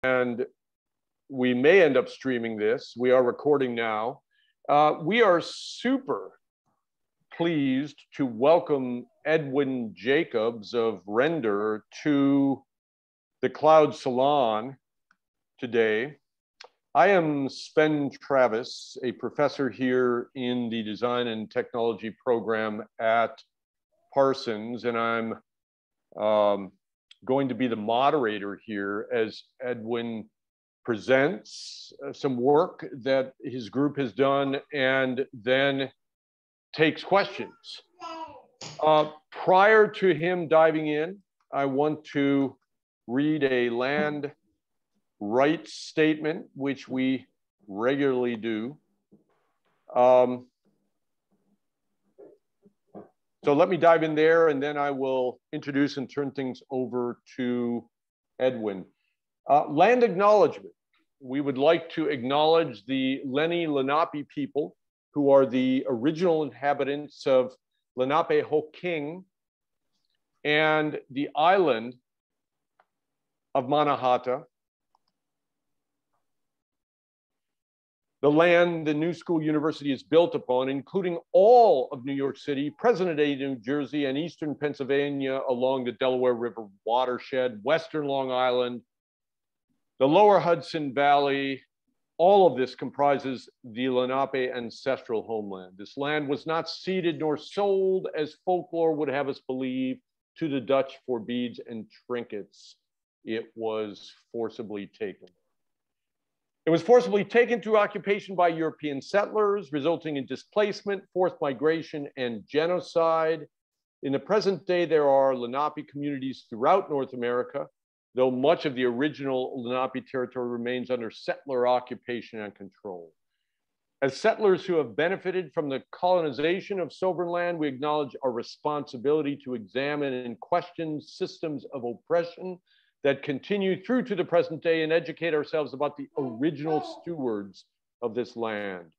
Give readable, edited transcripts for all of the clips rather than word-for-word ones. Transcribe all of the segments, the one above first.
and we may end up streaming this. We are recording now. We are super pleased to welcome Edwin Jacobs of Render to the Cloud Salon today. I am Sven Travis, a professor here in the Design and Technology program at Parsons, and I'm going to be the moderator here as Edwin presents some work that his group has done and then takes questions. Prior to him diving in, I want to read a land rights statement, which we regularly do. So let me dive in there, and then I will introduce and turn things over to Edwin. Land acknowledgement. We would like to acknowledge the Lenni Lenape people, who are the original inhabitants of Lenape-Hoking and the island of Mannahatta. The land the New School University is built upon, including all of New York City, present-day New Jersey, and eastern Pennsylvania along the Delaware River watershed, western Long Island, the lower Hudson Valley. All of this comprises the Lenape ancestral homeland. This land was not ceded nor sold, as folklore would have us believe, to the Dutch for beads and trinkets. It was forcibly taken. It was forcibly taken through occupation by European settlers, resulting in displacement, forced migration, and genocide. In the present day, there are Lenape communities throughout North America, though much of the original Lenape territory remains under settler occupation and control. As settlers who have benefited from the colonization of sovereign land, we acknowledge our responsibility to examine and question systems of oppression that continue through to the present day and educate ourselves about the original stewards of this land.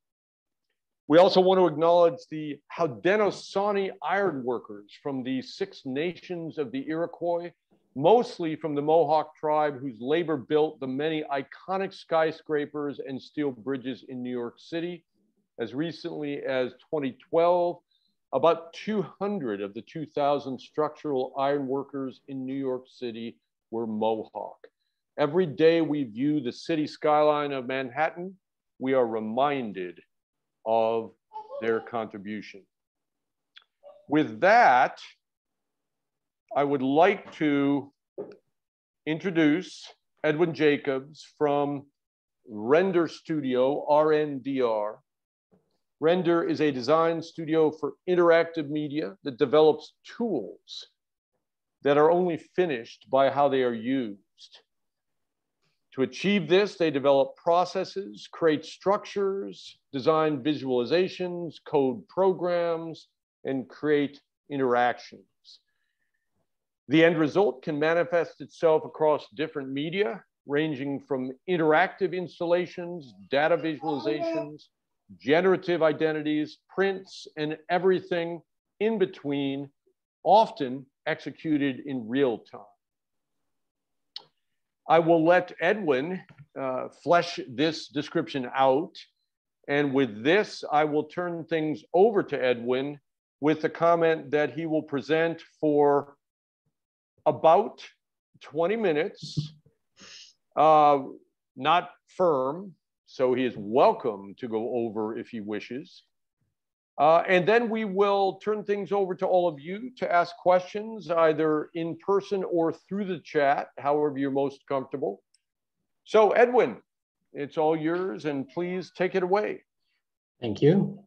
We also want to acknowledge the Haudenosaunee iron workers from the 6 nations of the Iroquois, mostly from the Mohawk tribe, whose labor built the many iconic skyscrapers and steel bridges in New York City. As recently as 2012, about 200 of the 2,000 structural iron workers in New York City were Mohawk. Every day we view the city skyline of Manhattan, we are reminded of their contribution. With that, I would like to introduce Edwin Jacobs from RNDR Studio, RNDR. RNDR is a design studio for interactive media that develops tools that are only finished by how they are used. To achieve this, they develop processes, create structures, design visualizations, code programs, and create interactions. The end result can manifest itself across different media, ranging from interactive installations, data visualizations, generative identities, prints, and everything in between, often executed in real time. I will let Edwin flesh this description out. And with this, I will turn things over to Edwin with the comment that he will present for about 20 minutes, not firm, so he is welcome to go over if he wishes. And then we will turn things over to all of you to ask questions, either in person or through the chat, however you're most comfortable. So Edwin, it's all yours, and please take it away. Thank you.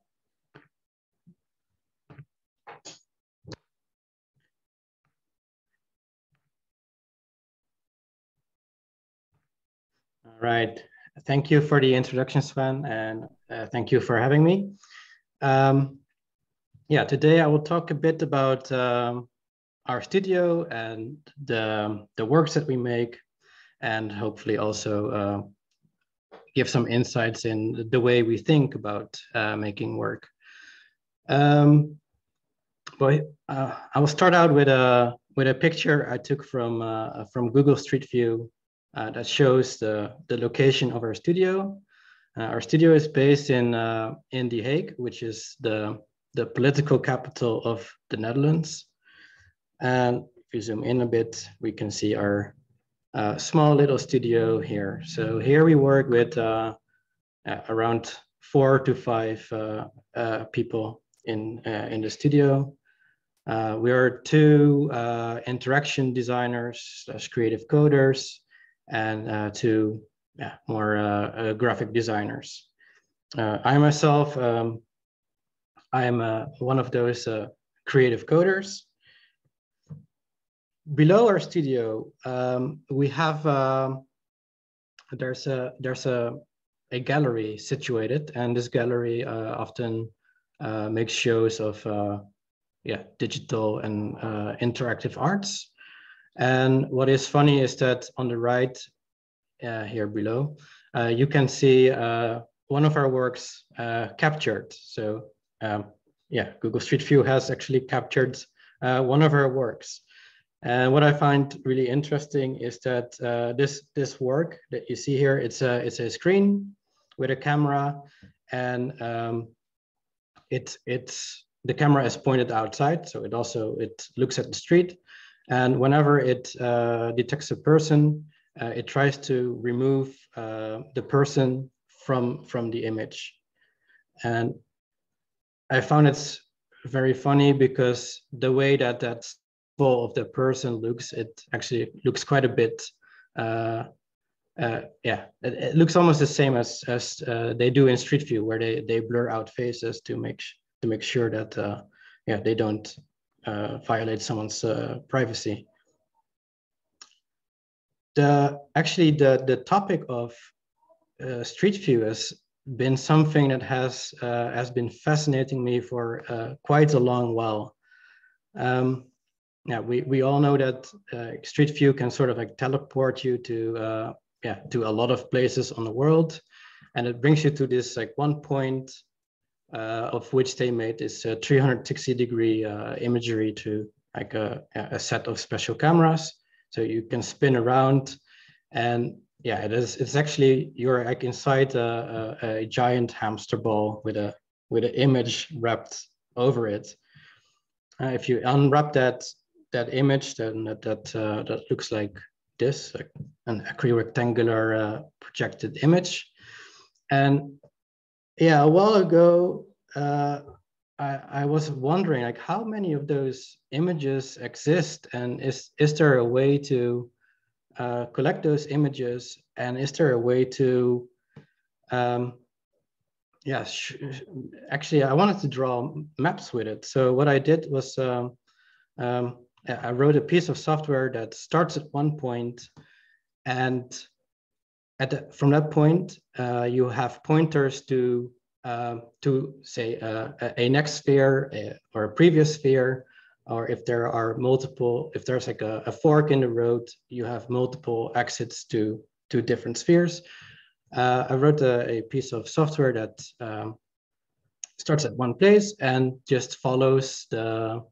All right. Thank you for the introduction, Sven, and thank you for having me. Yeah, today I will talk a bit about our studio and the works that we make, and hopefully also give some insights in the way we think about making work. I will start out with a picture I took from Google Street View that shows the location of our studio. Our studio is based in The Hague, which is the political capital of the Netherlands. And if you zoom in a bit, we can see our small little studio here. So here we work with around 4 to 5 people in the studio. We are 2 interaction designers / creative coders, and 2 more graphic designers. I myself, I am one of those creative coders. Below our studio, we have there's a gallery situated, and this gallery often makes shows of digital and interactive arts. And what is funny is that on the right here below, you can see one of our works captured. So Google Street View has actually captured one of our works. And what I find really interesting is that this work that you see here, it's a screen with a camera, and the camera is pointed outside, so it looks at the street, and whenever it detects a person, it tries to remove the person from the image. And I found it very funny because the way that of the person looks, it actually looks quite a bit. It looks almost the same as they do in Street View, where they blur out faces to make sure that they don't violate someone's privacy. The topic of Street View has been something that has been fascinating me for quite a long while. We all know that Street View can sort of like teleport you to a lot of places on the world, and it brings you to this like one point of which they made this 360-degree imagery to like a set of special cameras, so you can spin around, and it's actually you're like inside a giant hamster ball with an image wrapped over it. If you unwrap that image, then that looks like this, like an equirectangular projected image. And a while ago, I was wondering, like, how many of those images exist, and is there a way to collect those images, and is there a way to actually I wanted to draw maps with it. So what I did was I wrote a piece of software that starts at one point, and from that point you have pointers to say a next sphere or a previous sphere, or if there are multiple, if there's like a fork in the road, you have multiple exits to different spheres. I wrote a piece of software that starts at one place and just follows the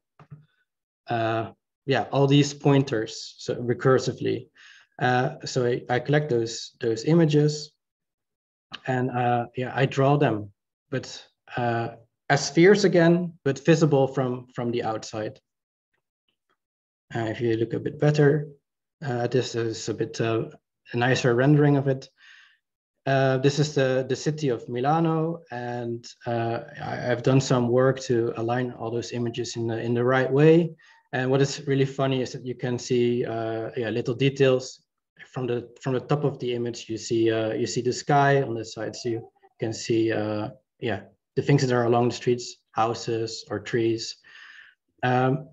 all these pointers, so recursively. So I collect those images, and I draw them, but as spheres again, but visible from the outside. If you look a bit better, this is a bit a nicer rendering of it. This is the city of Milano, and I've done some work to align all those images in the right way. And what is really funny is that you can see little details from the top of the image. You see the sky on the side, so you can see the things that are along the streets, houses or trees. But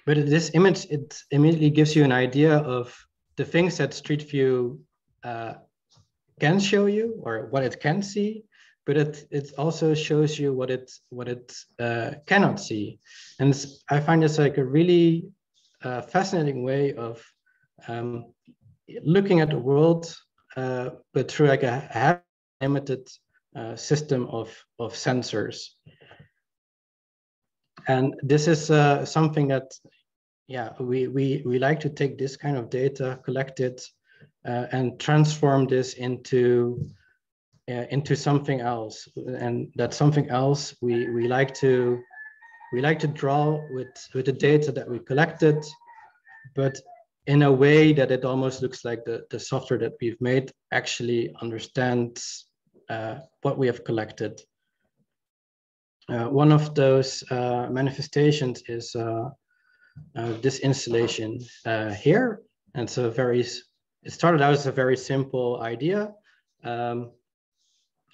this image, it immediately gives you an idea of the things that Street View can show you, or what it can see, but it also shows you what it cannot see. And I find this like a really fascinating way of looking at the world, but through like a limited system of sensors. And this is something that we like to take this kind of data, collect it, and transform this into something else. And that something else we like to draw with the data that we collected, but in a way that it almost looks like the software that we've made actually understands what we have collected. One of those manifestations is this installation here. And so it started out as a very simple idea.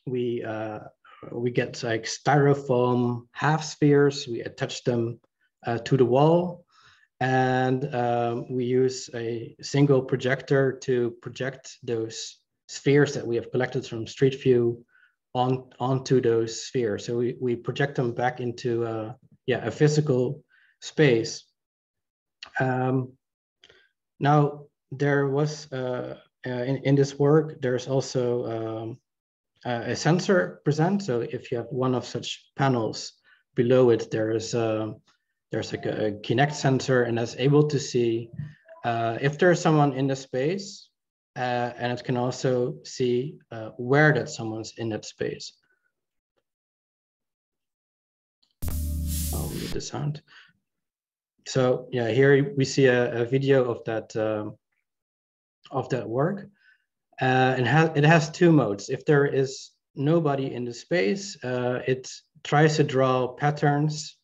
We get like styrofoam half spheres, we attach them to the wall, and we use a single projector to project those spheres that we have collected from Street View onto those spheres. So we project them back into a physical space. Now there was in this work, there's also a sensor present. So if you have one of such panels, below it there's like a Kinect sensor, and that's able to see if there's someone in the space, and it can also see where that someone's in that space. I'll mute the sound. So yeah, here we see a video of that work. It has two modes. If there is nobody in the space, it tries to draw patterns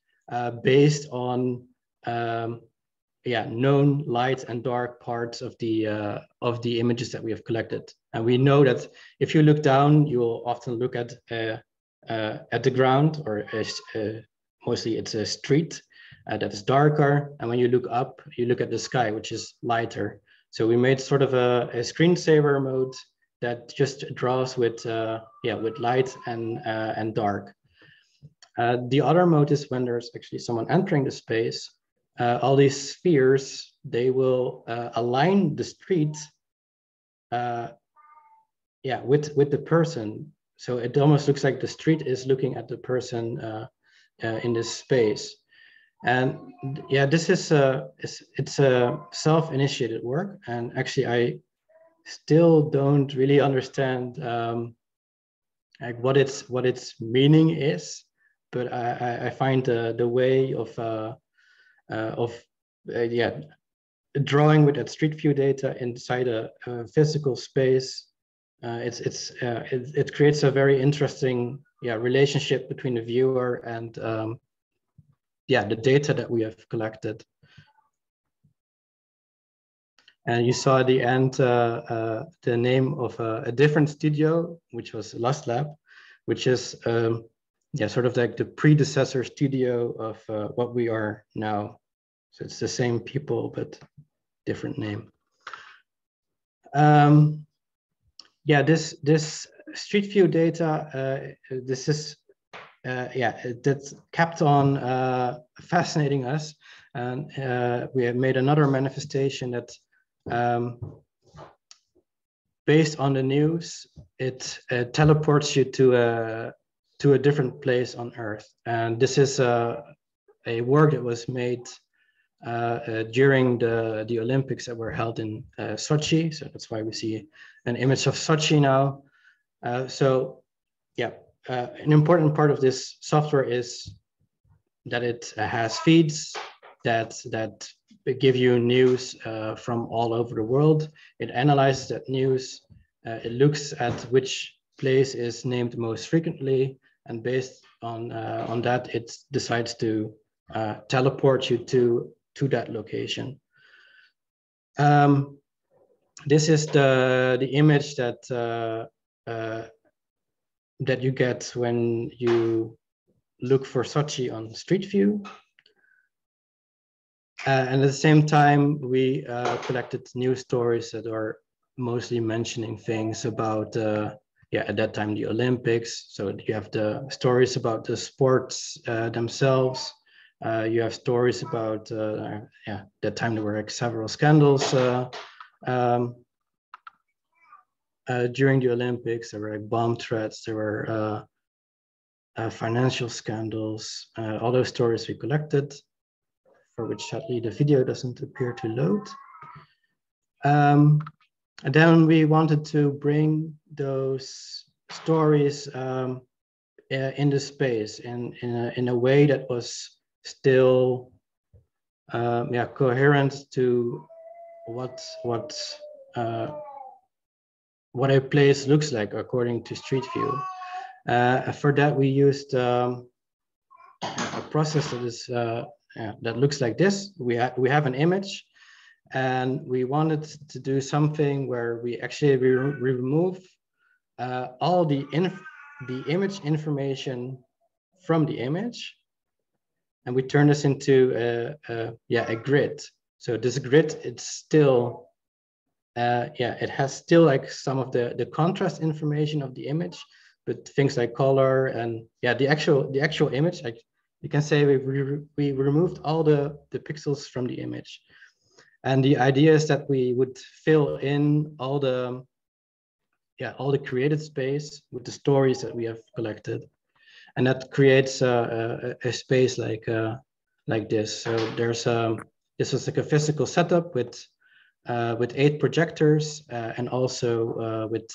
based on known light and dark parts of the images that we have collected. And we know that if you look down, you will often look at the ground, or mostly it's a street that is darker. And when you look up, you look at the sky, which is lighter. So we made sort of a screensaver mode that just draws with light and dark. The other mode is when there's actually someone entering the space. All these spheres, they will align the street with the person. So it almost looks like the street is looking at the person in this space. And yeah, this is it's a self-initiated work, and actually I still don't really understand like what its meaning is, but I find the way of drawing with that Street View data inside a physical space. It creates a very interesting relationship between the viewer and the data that we have collected. And you saw at the end the name of a different studio, which was LUSTlab, which is sort of like the predecessor studio of what we are now. So it's the same people, but different name. This Street View data, this is that's kept on fascinating us, and we have made another manifestation that based on the news, it teleports you to a different place on Earth. And this is a work that was made during the Olympics that were held in Sochi. So that's why we see an image of Sochi now. An important part of this software is that it has feeds that give you news from all over the world. It analyzes that news. It looks at which place is named most frequently, and based on that, it decides to teleport you to that location. This is the image that you get when you look for Sochi on Street View. And at the same time, we collected news stories that are mostly mentioning things about, at that time, the Olympics. So you have the stories about the sports themselves. You have stories about, that time there were like several scandals during the Olympics. There were like bomb threats, there were financial scandals, all those stories we collected, for which sadly the video doesn't appear to load. And then we wanted to bring those stories in the space in a way that was still coherent to what a place looks like according to Street View. For that, we used a process that is that looks like this. We have an image, and we wanted to do something where we actually remove all the image information from the image, and we turn this into a grid. So this grid, it's still it has still like some of the contrast information of the image, but things like color and the actual image, like you can say we removed all the pixels from the image. And the idea is that we would fill in all the created space with the stories that we have collected, and that creates a space like this. So there's this was like a physical setup with 8 projectors and also with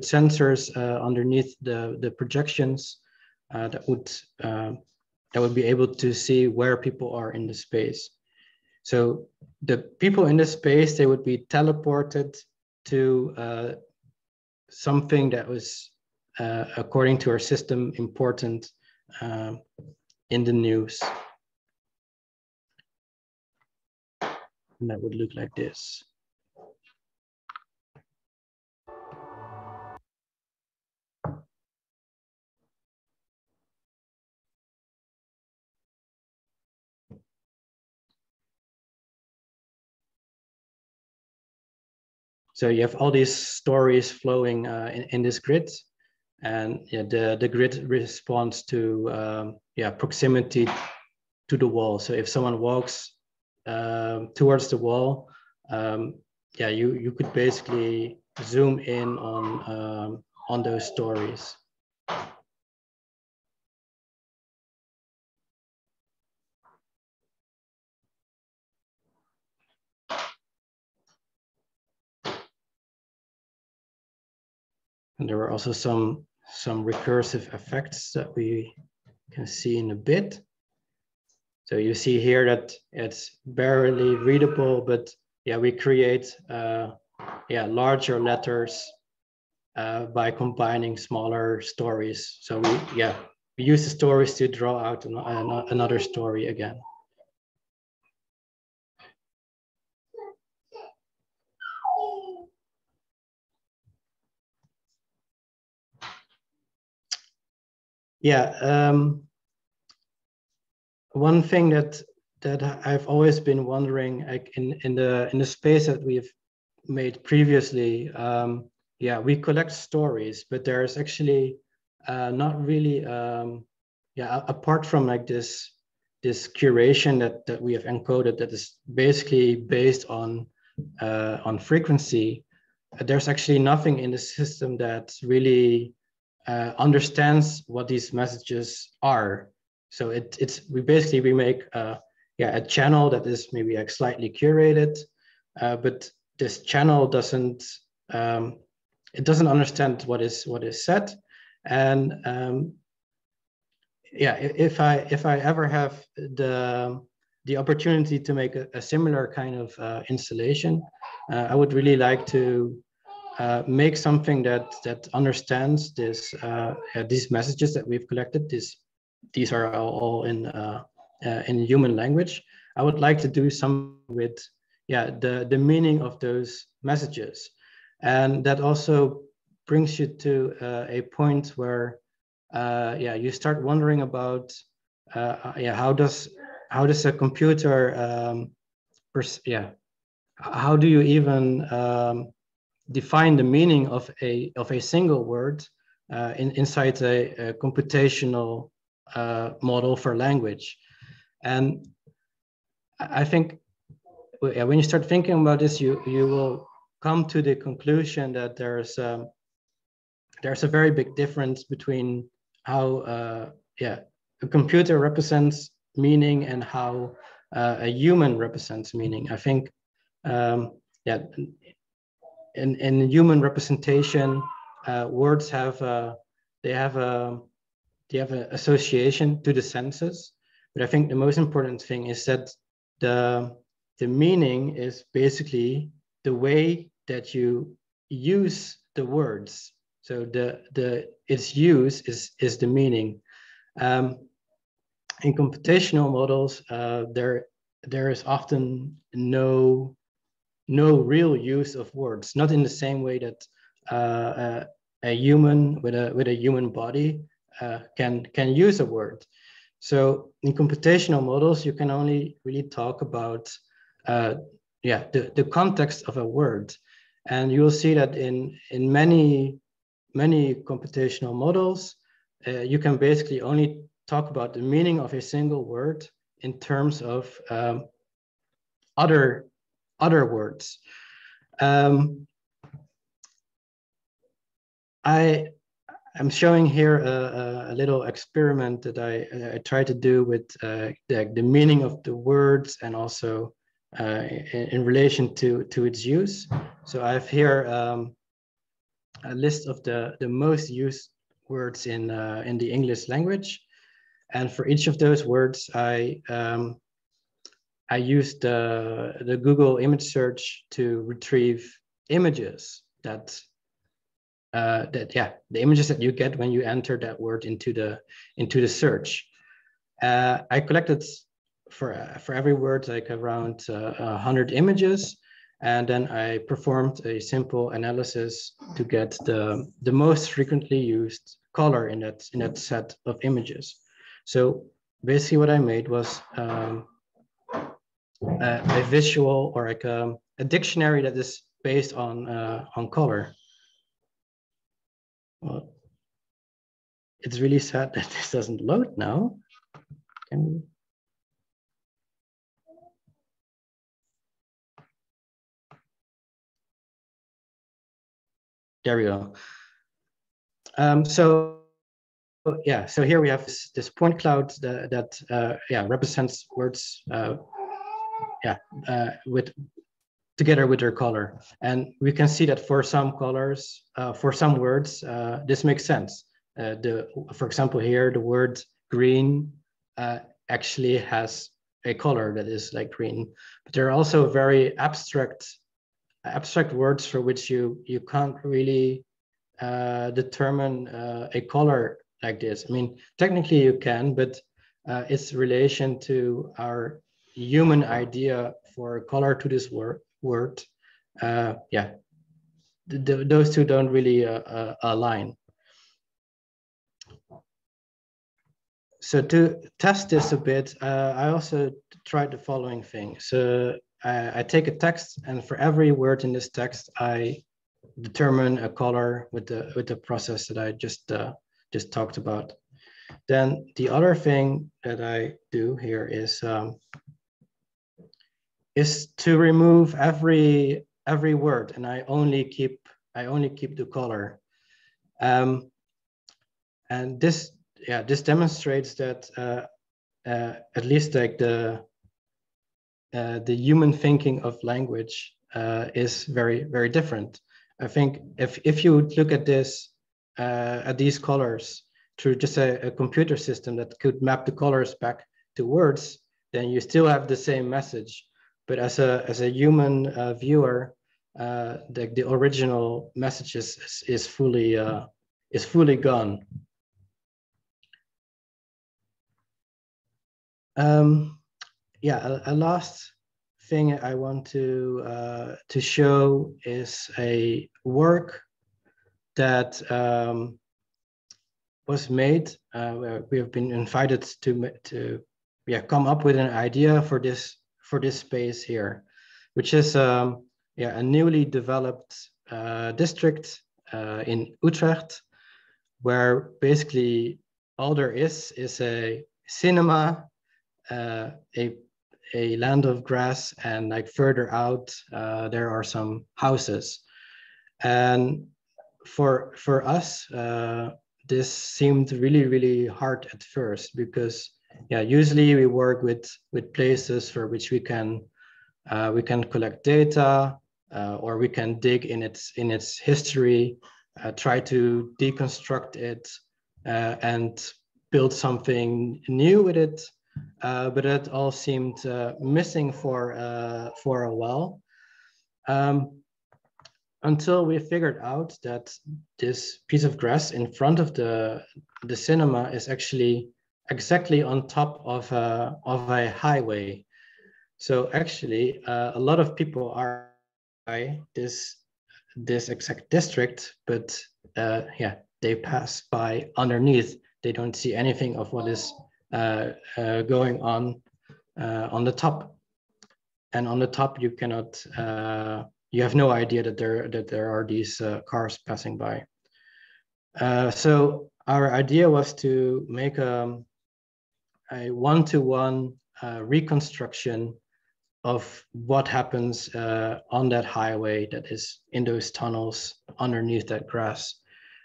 sensors underneath the projections that would be able to see where people are in the space. So the people in the space, they would be teleported to something that was, according to our system, important in the news. And that would look like this. So you have all these stories flowing in this grid, and the grid responds to proximity to the wall. So if someone walks towards the wall, you could basically zoom in on those stories. And there were also some recursive effects that we can see in a bit. So you see here that it's barely readable, but we create larger letters by combining smaller stories. So we use the stories to draw out another story again. One thing that I've always been wondering, like in the space that we've made previously, we collect stories, but there's actually not really, apart from like this curation that we have encoded that is basically based on frequency. There's actually nothing in the system that really understands what these messages are. So we make a channel that is maybe like slightly curated, but this channel doesn't understand what is said. And if I ever have the opportunity to make a similar kind of installation, I would really like to make something that understands these messages that we've collected. These are all in human language. I would like to do something with the meaning of those messages, and that also brings you to a point where you start wondering about how does a computer how do you even define the meaning of a single word inside a computational model for language. And I think when you start thinking about this, you will come to the conclusion that there's a very big difference between how a computer represents meaning and how a human represents meaning. I think in human representation, words have they have an association to the senses. But I think the most important thing is that the meaning is basically the way that you use the words. So its use is the meaning. In computational models, there is often no real use of words, not in the same way that a human with a human body can use a word. So in computational models, you can only really talk about the context of a word, and you will see that in many computational models, you can basically only talk about the meaning of a single word in terms of other words. I'm showing here a little experiment that I tried to do with the meaning of the words, and also in relation to its use. So I have here a list of the most used words in the English language, and for each of those words, I used the Google image search to retrieve images that the images that you get when you enter that word into the search. I collected for every word like around 100 images, and then I performed a simple analysis to get the most frequently used color in that set of images. So basically what I made was a visual, or like a dictionary that is based on color. Well, it's really sad that this doesn't load now. Can we? There we go. So here we have this point cloud that represents words together with their color, and we can see that for some colors, for some words, this makes sense. For example, here the word green actually has a color that is like green, but there are also very abstract words for which you can't really determine a color like this. I mean, technically you can, but its relation to our human idea for color to this word, those two don't really align. So to test this a bit, I also tried the following thing. So I take a text, and for every word in this text, I determine a color with the process that I just talked about. Then the other thing that I do here is to remove every word, and I only keep the color. And this demonstrates that at least like the human thinking of language is very, very different. I think if you look at this at these colors through just a computer system that could map the colors back to words, then you still have the same message. But as a human viewer, the original message is fully gone. A last thing I want to show is a work that was made. Where we have been invited to come up with an idea for this space here, which is a newly developed district in Utrecht, where basically all there is a cinema, a land of grass, and like further out there are some houses. And for us, this seemed really, really hard at first, because usually we work with places for which we can collect data, or we can dig in its history, try to deconstruct it, and build something new with it. But it all seemed missing for a while, until we figured out that this piece of grass in front of the cinema is actually exactly on top of a highway. So actually, a lot of people are by this exact district, but yeah, they pass by underneath. They don't see anything of what is going on the top. And on the top, you cannot, you have no idea that there are these cars passing by. So our idea was to make a one-to-one reconstruction of what happens on that highway that is in those tunnels underneath that grass.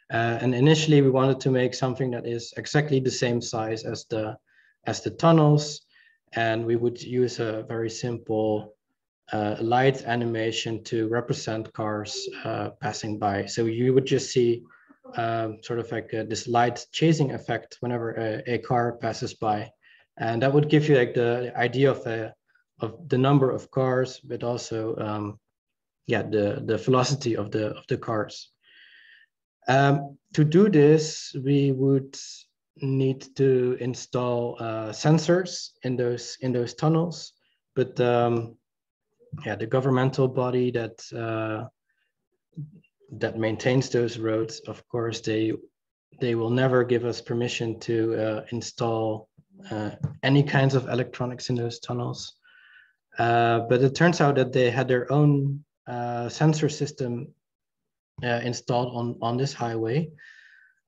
And initially we wanted to make something that is exactly the same size as the tunnels, and we would use a very simple light animation to represent cars passing by. So you would just see sort of like this light chasing effect whenever a car passes by, and that would give you like the idea of the number of cars, but also yeah, the velocity of the cars. To do this, we would need to install sensors in those tunnels, but yeah, the governmental body that maintains those roads, of course, they will never give us permission to install any kinds of electronics in those tunnels. But it turns out that they had their own sensor system installed on this highway,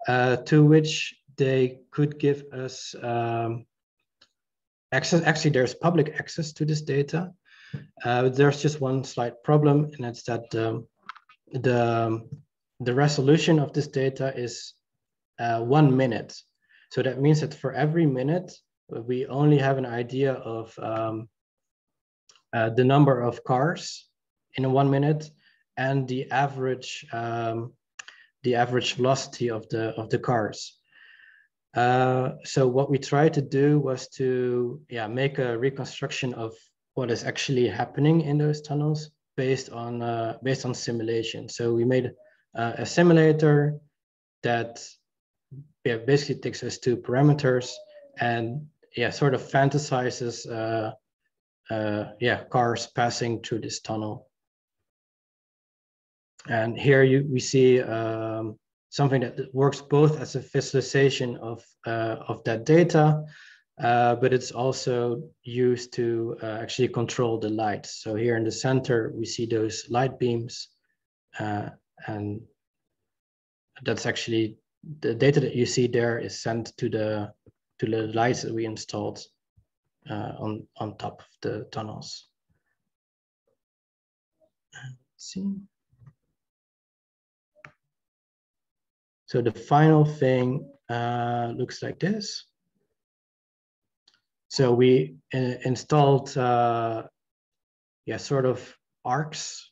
to which they could give us access. Actually, there's public access to this data. There's just one slight problem, and it's that the resolution of this data is 1 minute. So that means that for every minute, we only have an idea of the number of cars in 1 minute and the average velocity of the cars. So what we tried to do was to make a reconstruction of what is actually happening in those tunnels based on simulation. So we made a simulator that basically takes us to parameters and sort of fantasizes cars passing through this tunnel. And here we see something that works both as a visualization of that data, but it's also used to actually control the light. So here in the center, we see those light beams, and that's actually the data that you see there is sent to the lights that we installed on top of the tunnels. Let's see. So the final thing looks like this. So we installed sort of arcs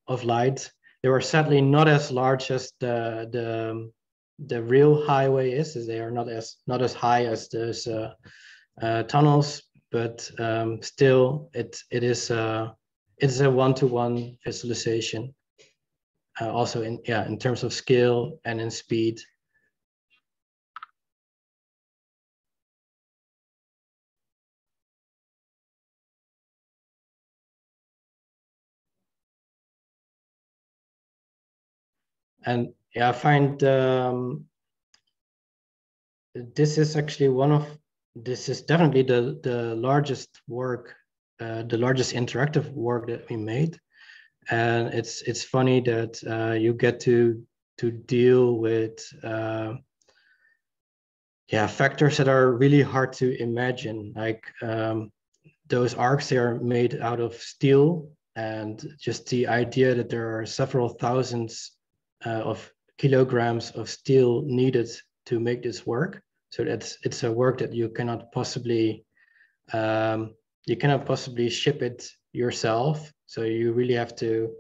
of light. They were sadly not as large as the real highway is, as they are not as high as those tunnels, but still it's a one-to-one visualization. Also in terms of scale and in speed. And I find this is actually this is definitely the largest work, the largest interactive work that we made. And it's funny that you get to deal with factors that are really hard to imagine. Like those arcs, they are made out of steel, and just the idea that there are several thousands of kilograms of steel needed to make this work. So it's a work that you cannot possibly ship it yourself. So you really have to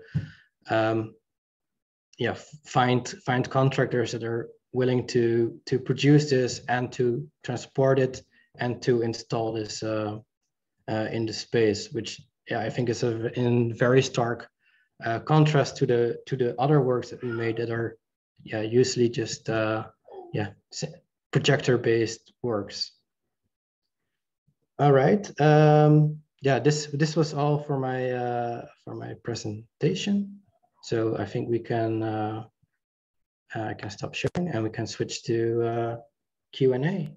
yeah, find contractors that are willing to produce this and to transport it and to install this in the space, which yeah, I think is in very stark contrast to the other works that we made that are yeah usually just yeah projector based works. All right. Yeah, this was all for my presentation. So I think we can I can stop sharing and we can switch to Q&A.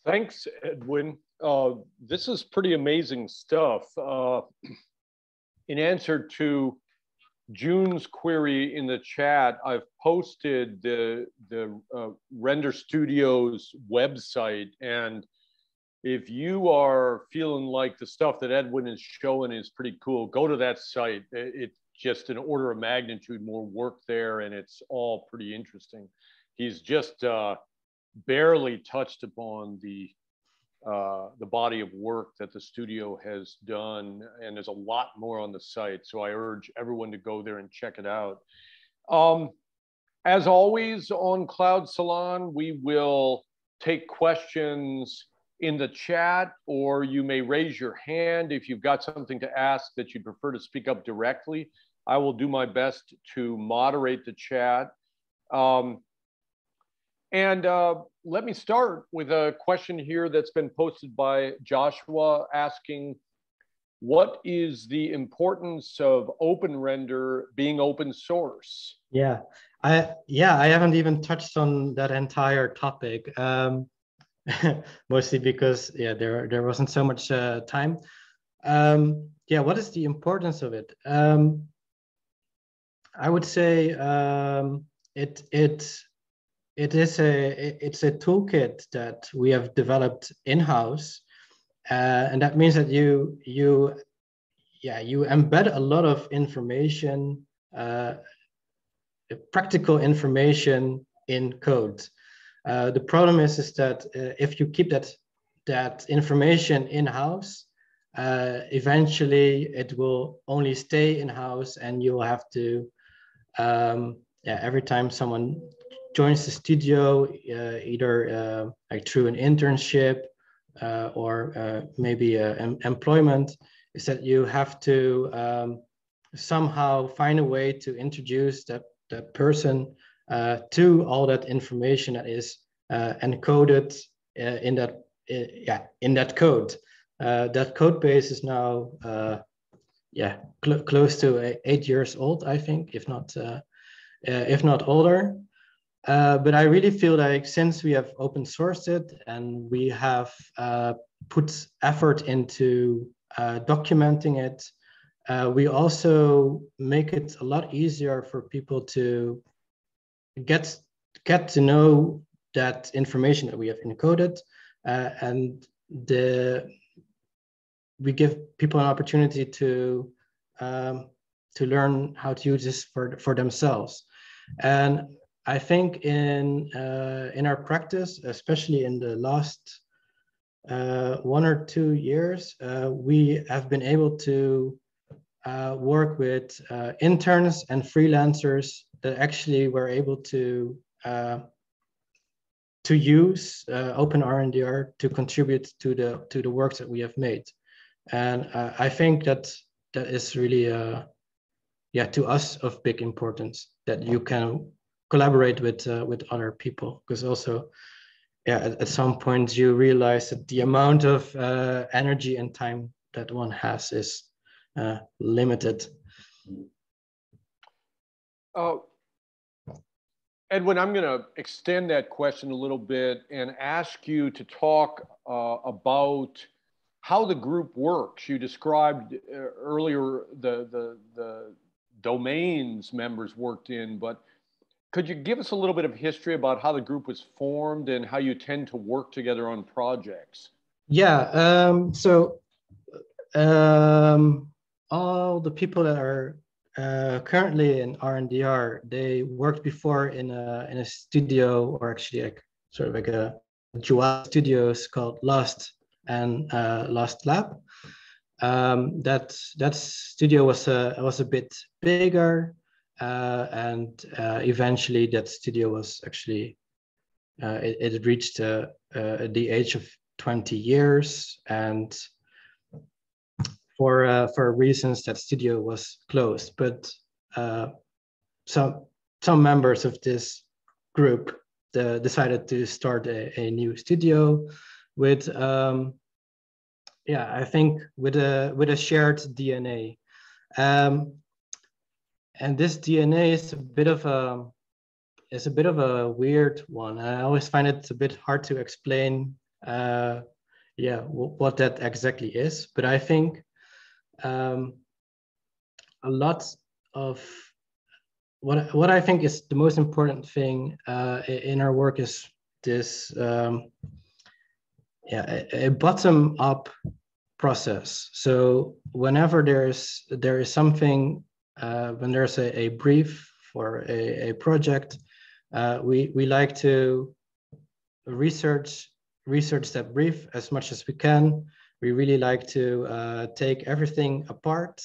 Thanks, Edwin. This is pretty amazing stuff. In answer to June's query in the chat, I've posted the Render Studio's website, and if you are feeling like the stuff that Edwin is showing is pretty cool, go to that site. It's just an order of magnitude more work there, and it's all pretty interesting. He's just barely touched upon the body of work that the studio has done, and there's a lot more on the site. So I urge everyone to go there and check it out. As always on Cloud Salon, we will take questions in the chat, or you may raise your hand if you've got something to ask that you'd prefer to speak up directly. I will do my best to moderate the chat. Let me start with a question here that's been posted by Joshua asking, what is the importance of OpenRender being open source? Yeah, I haven't even touched on that entire topic, mostly because yeah, there wasn't so much time. Yeah, what is the importance of it? I would say it's a toolkit that we have developed in-house, and that means that you embed a lot of information, practical information in code. The problem is that if you keep that information in-house, eventually it will only stay in-house, and you'll have to every time someone joins the studio, either like through an internship or maybe employment, is that you have to somehow find a way to introduce that person to all that information that is encoded in that code. That code base is now close to 8 years old, I think, if not older. But I really feel like since we have open sourced it and we have put effort into documenting it, we also make it a lot easier for people to get to know that information that we have encoded, and we give people an opportunity to learn how to use this for themselves. And I think in our practice, especially in the last 1 or 2 years, we have been able to work with interns and freelancers that actually were able to use OpenRNDR to contribute to the works that we have made. And I think that is really to us of big importance, that you can collaborate with other people, because also at some point you realize that the amount of energy and time that one has is limited. Edwin, I'm going to extend that question a little bit and ask you to talk about how the group works. You described earlier the domains members worked in, but could you give us a little bit of history about how the group was formed and how you tend to work together on projects? Yeah, so all the people that are currently in RNDR, they worked before in a studio, or actually like sort of like a dual studios called LUST and LUSTlab. that studio was a bit bigger, and eventually that studio was actually it reached the age of 20 years, and for reasons that studio was closed. But some members of this group decided to start a new studio with I think with a shared DNA, and this DNA is a bit of a weird one. I always find it a bit hard to explain what that exactly is, but I think a lot of what I think is the most important thing in our work is this a bottom-up process. So whenever there is something, when there's a brief for a project, we like to research that brief as much as we can. We really like to take everything apart.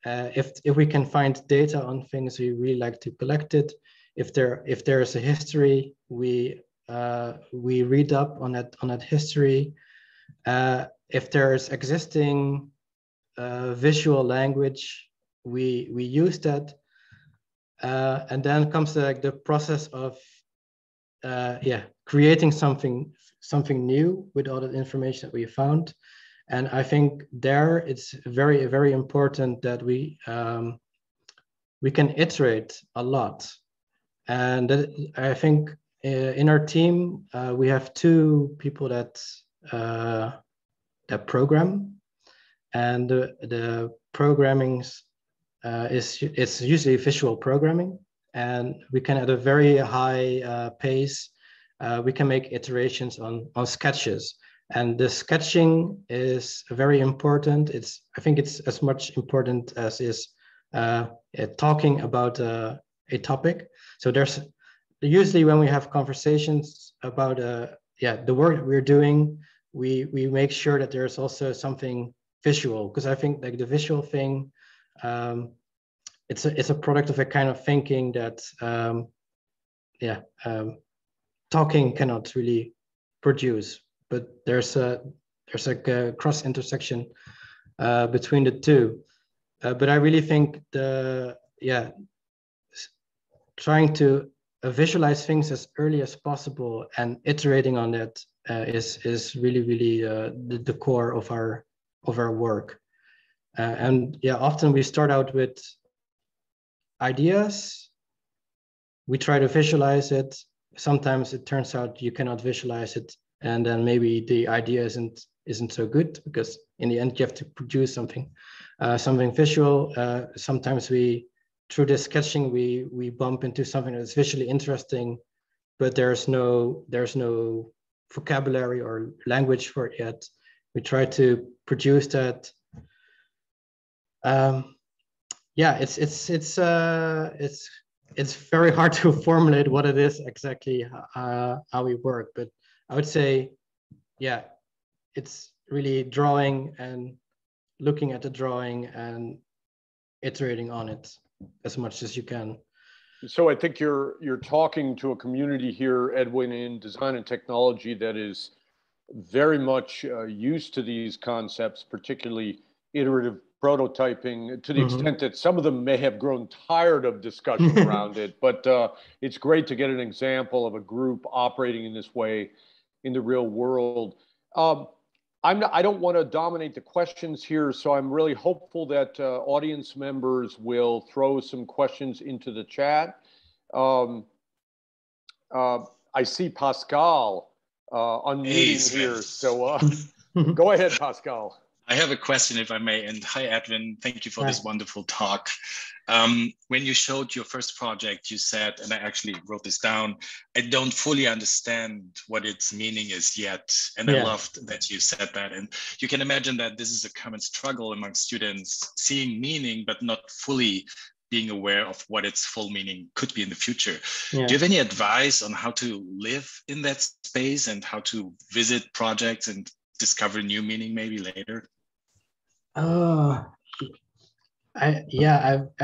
If we can find data on things, we really like to collect it. If there is a history, we read up on that history. If there is existing visual language, we use that. And then comes the process of creating something new with all the information that we found. And I think there it's very, very important that we can iterate a lot. And I think in our team we have two people that program, and the programming it's usually visual programming, and we can at a very high pace we can make iterations on sketches. And the sketching is very important. I think it's as much important as is talking about a topic. So there's usually when we have conversations about the work that we're doing, we make sure that there's also something visual, because I think like the visual thing, it's a product of a kind of thinking that talking cannot really produce. But there's a cross intersection between the two. But I really think trying to visualize things as early as possible and iterating on that is really, really the core of our work. And often we start out with ideas. We try to visualize it. Sometimes it turns out you cannot visualize it, and then maybe the idea isn't so good, because in the end you have to produce something visual. Sometimes through this sketching we bump into something that's visually interesting, but there's no vocabulary or language for it yet. We try to produce that. It's very hard to formulate what it is exactly how we work, but I would say, it's really drawing and looking at the drawing and iterating on it as much as you can. So I think you're talking to a community here, Edwin, in design and technology that is very much used to these concepts, particularly iterative prototyping, to the extent that some of them may have grown tired of discussion around it. But it's great to get an example of a group operating in this way in the real world. I don't want to dominate the questions here, so I'm really hopeful that audience members will throw some questions into the chat. I see Pascal unmuting here, so go ahead, Pascal. I have a question, if I may, and hi, Edwin. Thank you for this wonderful talk. When you showed your first project, you said, and I actually wrote this down, I don't fully understand what its meaning is yet. And I loved that you said that. And you can imagine that this is a common struggle among students, seeing meaning, but not fully being aware of what its full meaning could be in the future. Do you have any advice on how to live in that space and how to visit projects and discover new meaning maybe later? I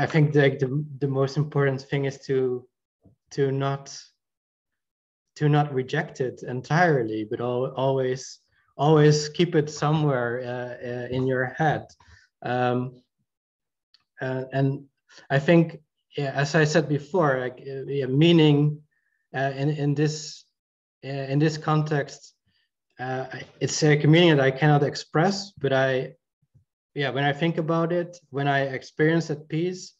think like the most important thing is to not reject it entirely, but always keep it somewhere in your head. And I think, yeah, as I said before, like meaning in this context, it's a meaning that I cannot express, but when I think about it, when I experience that piece,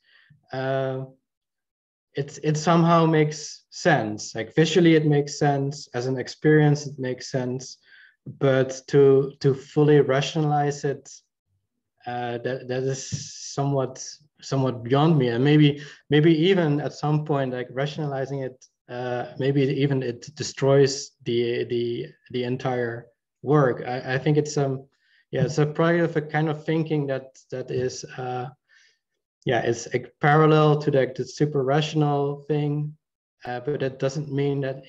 it somehow makes sense. Like visually, it makes sense. As an experience, it makes sense. But to fully rationalize it, that is somewhat beyond me. And maybe even at some point, like rationalizing it, maybe even it destroys the entire work. I think it's it's a product of a kind of thinking that is it's parallel to the super rational thing, but that doesn't mean that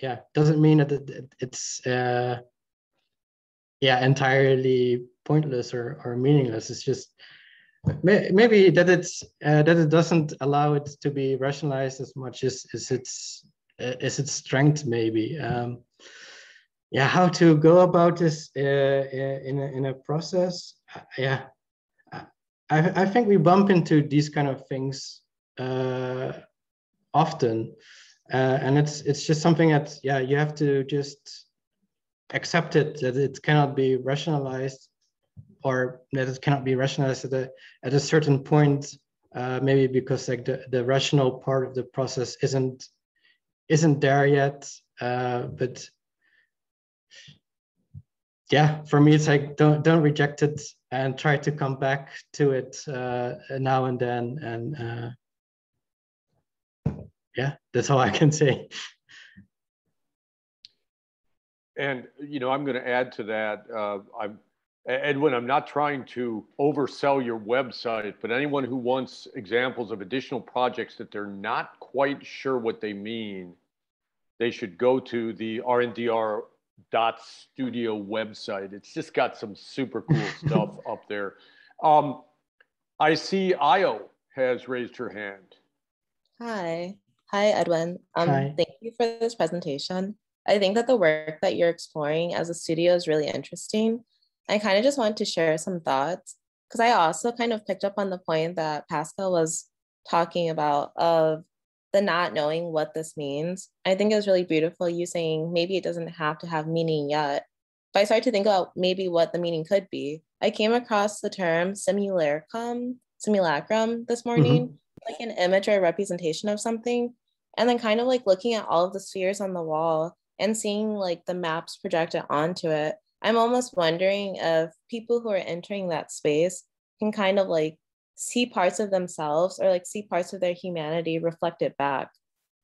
it's entirely pointless or meaningless. It's just maybe that it doesn't allow it to be rationalized as much as its strength, maybe. How to go about this in a process? I think we bump into these kind of things often, and it's just something that you have to just accept it, that it cannot be rationalized, or that it cannot be rationalized at a certain point, maybe because like the rational part of the process isn't there yet, but for me, it's like don't reject it and try to come back to it now and then. And that's all I can say. And I'm going to add to that. Edwin, I'm not trying to oversell your website, but anyone who wants examples of additional projects that they're not quite sure what they mean, they should go to the RNDR Studio website. It's just got some super cool stuff up there. I see Io has raised her hand. Hi, Edwin. Hi. Thank you for this presentation. I think that the work that you're exploring as a studio is really interesting. I kind of just wanted to share some thoughts, because I also kind of picked up on the point that Pascal was talking about of the not knowing what this means. I think it was really beautiful, you saying maybe it doesn't have to have meaning yet. But I started to think about maybe what the meaning could be. I came across the term simulacrum this morning, like an image or a representation of something. And then kind of like looking at all of the spheres on the wall and seeing like the maps projected onto it. I'm almost wondering if people who are entering that space can kind of like see parts of themselves or like see parts of their humanity reflected back.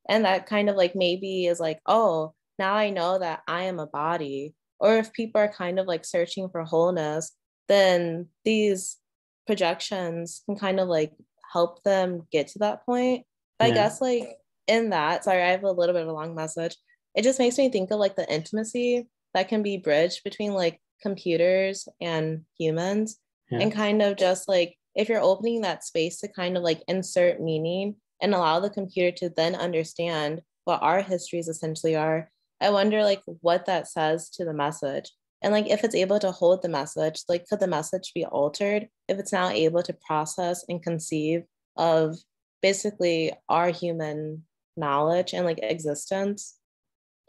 And that kind of like maybe is like, oh, now I know that I am a body. Or if people are kind of like searching for wholeness, then these projections can kind of like help them get to that point. But I guess like in that, sorry, I have a little bit of a long message. It just makes me think of like the intimacy that can be bridged between like computers and humans, and kind of just like, if you're opening that space to kind of like insert meaning and allow the computer to then understand what our histories essentially are, I wonder like what that says to the message. And like, if it's able to hold the message, like could the message be altered if it's now able to process and conceive of basically our human knowledge and like existence?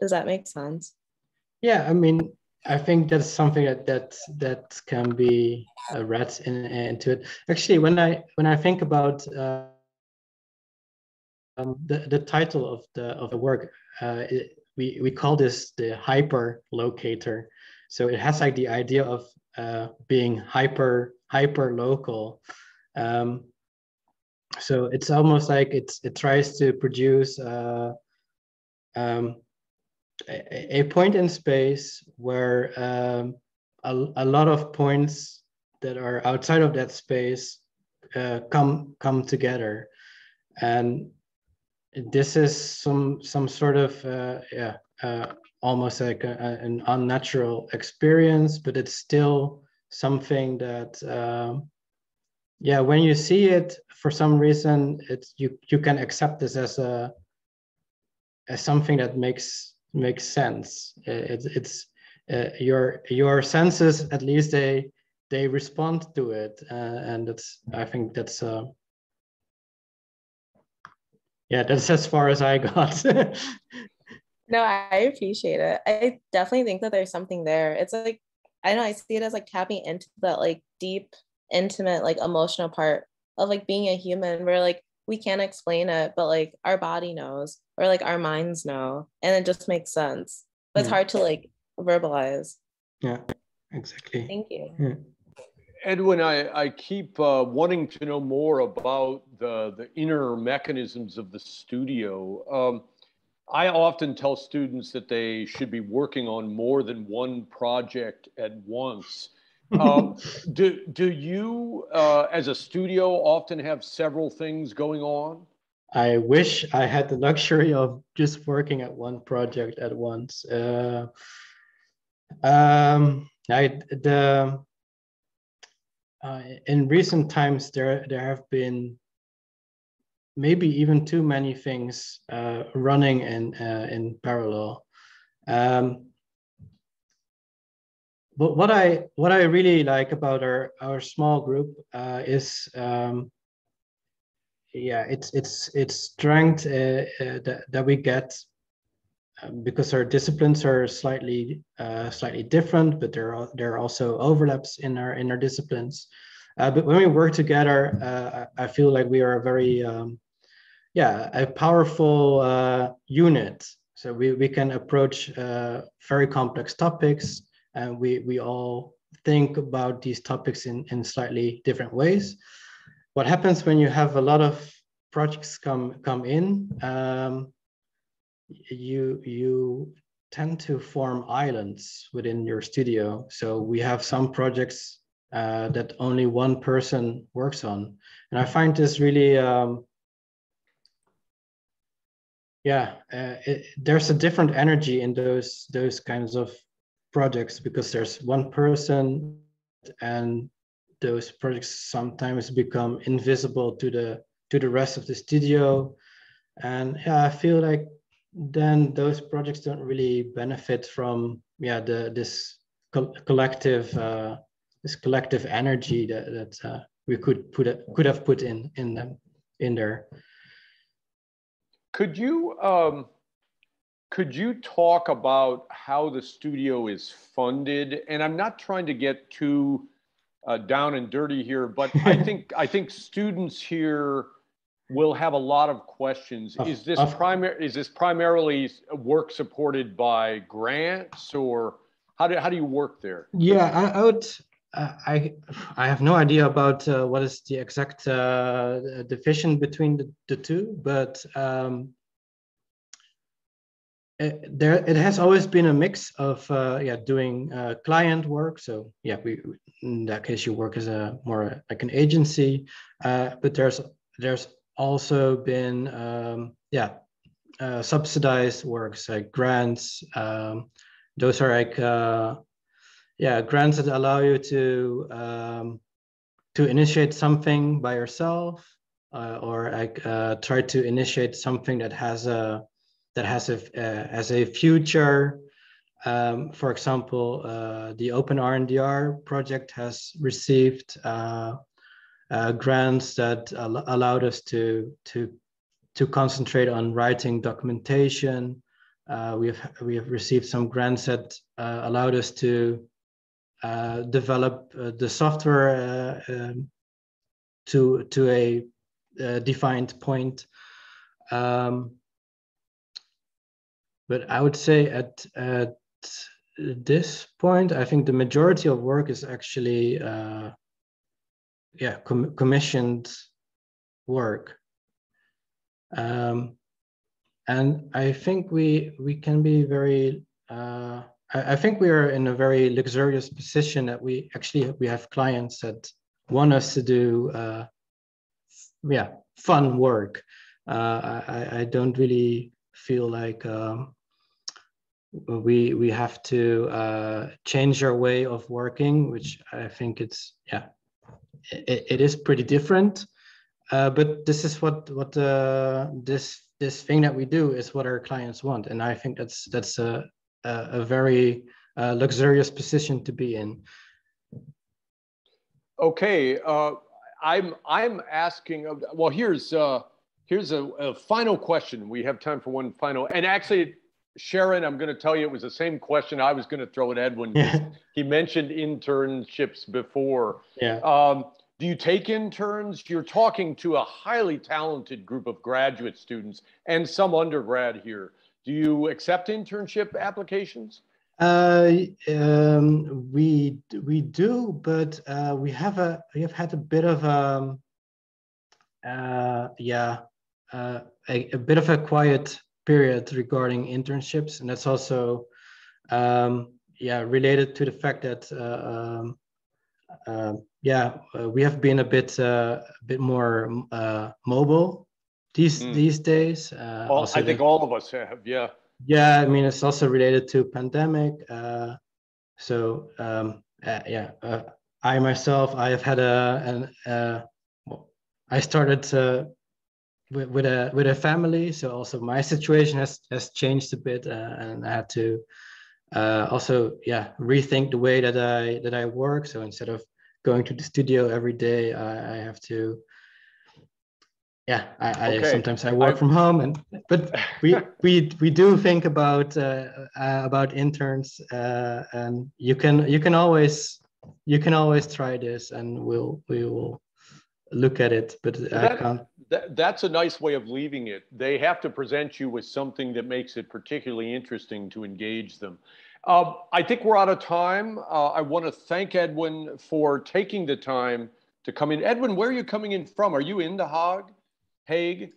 Does that make sense? Yeah, I mean, I think that's something that can be read into it. Actually, when I think about the title of the work, we call this the hyper locator. So it has like the idea of being hyper local. So it's almost like it tries to produce a point in space where a lot of points that are outside of that space come together, and this is some sort of almost like an unnatural experience, but it's still something that yeah, when you see it, for some reason, it's you can accept this as something that makes sense. It's your senses, at least they respond to it, and I think that's yeah, that's as far as I got. No, I appreciate it. I definitely think that there's something there. It's like, I don't know, I see it as like tapping into that like deep, intimate, like emotional part of like being a human where like we can't explain it, but like our body knows or like our minds know, and it just makes sense. But it's hard to like verbalize. Yeah, exactly. Thank you. Yeah. Edwin, I keep wanting to know more about the inner mechanisms of the studio. I often tell students that they should be working on more than one project at once. Do you, as a studio, often have several things going on? I wish I had the luxury of just working at one project at once. In recent times, there have been maybe even too many things running in parallel. But what I really like about our small group is yeah, it's strength that we get because our disciplines are slightly different, but there are also overlaps in our disciplines. But when we work together, I feel like we are a very a powerful unit. So we can approach very complex topics, and we all think about these topics in slightly different ways. What happens when you have a lot of projects come in? You tend to form islands within your studio. So we have some projects that only one person works on, and I find this really there's a different energy in those kinds of projects because there's one person, and those projects sometimes become invisible to the rest of the studio. And yeah, I feel like then those projects don't really benefit from this collective energy that we could have put in there. Could you talk about how the studio is funded? And I'm not trying to get too down and dirty here, but I think students here will have a lot of questions. Is this primarily work supported by grants, or how do you work there? Yeah, I would. I have no idea about what is the exact division between the two, but it has always been a mix of doing client work. So yeah, we in that case you work as more like an agency, but there's also been subsidized works like grants. Those are like grants that allow you to initiate something by yourself, or like try to initiate something that has a future. For example, the OPENRNDR project has received grants that allowed us to concentrate on writing documentation. We have received some grants that allowed us to develop the software to a defined point. But I would say at this point, I think the majority of work is actually commissioned work. And I think we can be very I think we are in a very luxurious position that we have clients that want us to do fun work. I don't really feel like we have to change our way of working, which I think it's it is pretty different. But this is what this thing that we do is what our clients want, and I think that's a very luxurious position to be in. Okay, I'm asking. Well, here's a final question. We have time for one final, and actually, Sharon, I'm going to tell you it was the same question I was going to throw at Edwin. Yeah. He mentioned internships before. Yeah. Do you take interns? You're talking to a highly talented group of graduate students and some undergrad here. Do you accept internship applications? We do, but we have had a bit of a bit of a quiet period regarding internships, and that's also related to the fact that we have been a bit more mobile these days. Well, I think all of us have, yeah. Yeah, I mean, it's also related to pandemic. I myself, I have had I started with a family, so also my situation has changed a bit, and I had to also rethink the way that I work. So instead of going to the studio every day, I have to. Yeah, I sometimes I work from home, but we do think about interns, and you can always try this, and we will look at it. But I can't. That's a nice way of leaving it. They have to present you with something that makes it particularly interesting to engage them. I think we're out of time. I want to thank Edwin for taking the time to come in. Edwin, where are you coming in from? Are you in the Hague?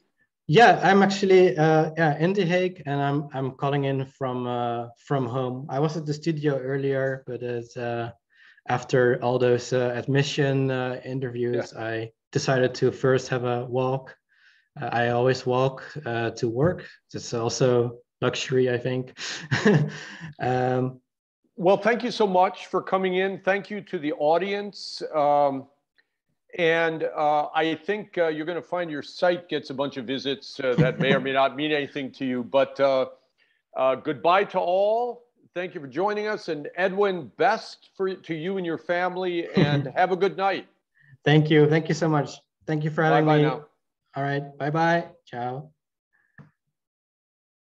Yeah, I'm actually in The Hague, and I'm calling in from home. I was at the studio earlier, but after all those admission interviews, I decided to first have a walk. I always walk to work. It's also luxury, I think. Well, thank you so much for coming in. Thank you to the audience. And I think you're going to find your site gets a bunch of visits that may or may not mean anything to you. But goodbye to all. Thank you for joining us. And Edwin, best to you and your family, and have a good night. Thank you. Thank you so much. Thank you for having me. Bye-bye now. All right. Bye-bye. Ciao.